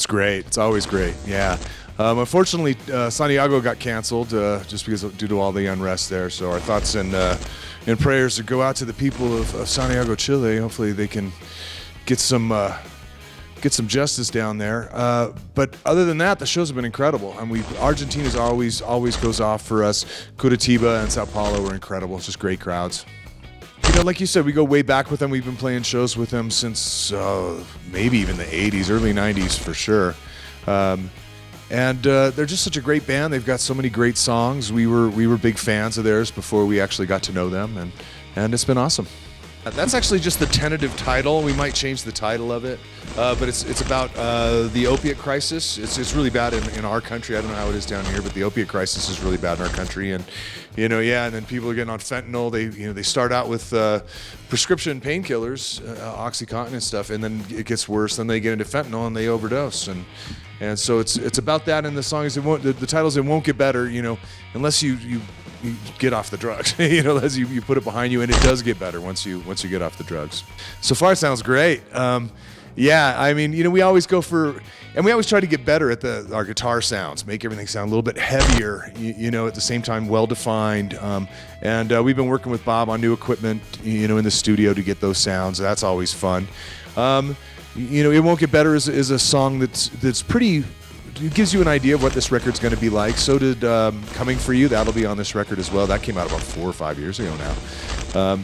It's great. It's always great. Yeah. Unfortunately, Santiago got canceled just because due to all the unrest there. So our thoughts and prayers to go out to the people of Santiago, Chile. Hopefully they can get some justice down there. But other than that, the shows have been incredible. And Argentina's always goes off for us. Curitiba and Sao Paulo were incredible. It's just great crowds. You know, like you said, we go way back with them. We've been playing shows with them since maybe even the 80s, early 90s for sure. And they're just such a great band. They've got so many great songs. We were big fans of theirs before we actually got to know them, and it's been awesome. That's actually just the tentative title. We might change the title of it, but it's about the opiate crisis. It's really bad in our country. I don't know how it is down here, but the opiate crisis is really bad in our country. And and then people are getting on fentanyl. They start out with prescription painkillers, OxyContin and stuff, and then it gets worse. Then they get into fentanyl and they overdose. And so it's about that in the songs. The titles, it won't get better, unless you get off the drugs, as you put it behind you, and it does get better once you get off the drugs. So far, it sounds great. Yeah, I mean, we always go for, and we always try to get better at our guitar sounds, make everything sound a little bit heavier, at the same time, well-defined. And we've been working with Bob on new equipment, in the studio to get those sounds. That's always fun. It Won't Get Better is a song that's pretty. It gives you an idea of what this record's going to be like. So did Coming For You. That'll be on this record as well. That came out about 4 or 5 years ago now.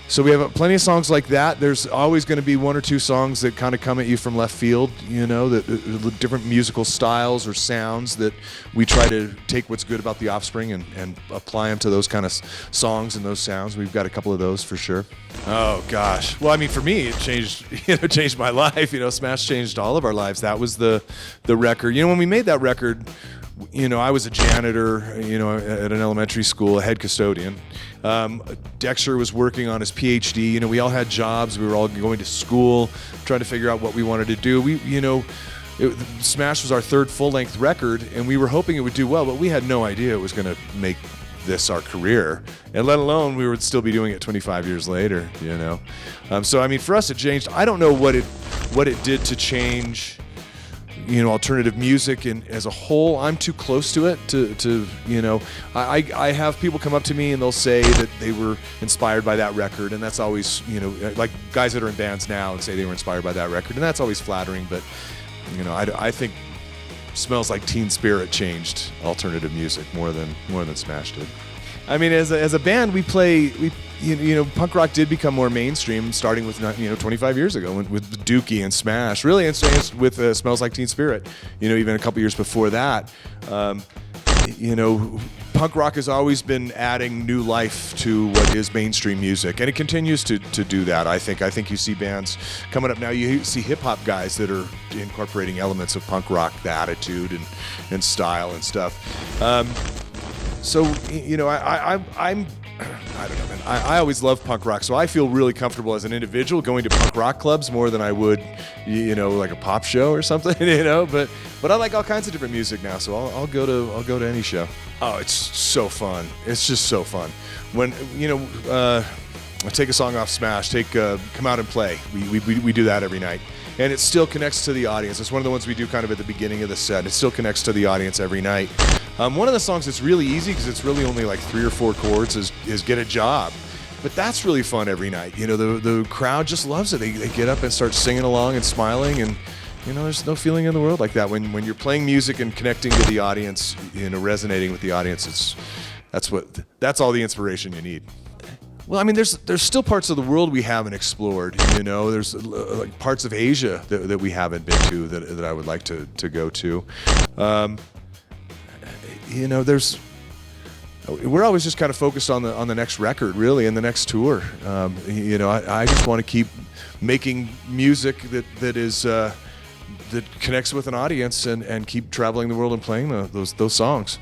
So we have plenty of songs like that. There's always going to be 1 or 2 songs that kind of come at you from left field, that different musical styles or sounds that we try to take what's good about The Offspring and apply them to those kind of songs and those sounds. We've got a couple of those for sure. Oh gosh. Well, I mean, for me, it changed my life. Smash changed all of our lives. That was the record. When we made that record, I was a janitor, at an elementary school, a head custodian. Dexter was working on his PhD. We all had jobs. We were all going to school, trying to figure out what we wanted to do. Smash was our 3rd full-length record, and we were hoping it would do well, but we had no idea it was going to make this our career, and let alone we would still be doing it 25 years later. So I mean, for us, it changed. I don't know what it did to change. Alternative music and as a whole. I'm too close to it to I have people come up to me and they'll say that they were inspired by that record, and that's always, like guys that are in bands now and say they were inspired by that record, and that's always flattering, but I think Smells Like Teen Spirit changed alternative music more than Smash did. I mean, as a band, we punk rock did become more mainstream, starting with 25 years ago with Dookie and Smash, really, and with Smells Like Teen Spirit. Even a couple years before that, punk rock has always been adding new life to what is mainstream music, and it continues to do that. I think you see bands coming up now. You see hip hop guys that are incorporating elements of punk rock, the attitude and style and stuff. So, I'm I don't know, man. I always loved punk rock, so I feel really comfortable as an individual going to punk rock clubs more than I would, like a pop show or something, But I like all kinds of different music now, so I'll go to any show. Oh, it's so fun. It's just so fun. When I take a song off Smash, Come Out and Play. We do that every night. And it still connects to the audience. It's one of the ones we do kind of at the beginning of the set. It still connects to the audience every night. One of the songs that's really easy, because it's really only like 3 or 4 chords, is Get a Job. But that's really fun every night. The crowd just loves it. They get up and start singing along and smiling, and there's no feeling in the world like that. When you're playing music and connecting to the audience, resonating with the audience, that's all the inspiration you need. Well, I mean, there's still parts of the world we haven't explored. There's like parts of Asia that we haven't been to that I would like to go to. We're always just kind of focused on the next record, really, and the next tour. I just want to keep making music that connects with an audience and keep traveling the world and playing those songs.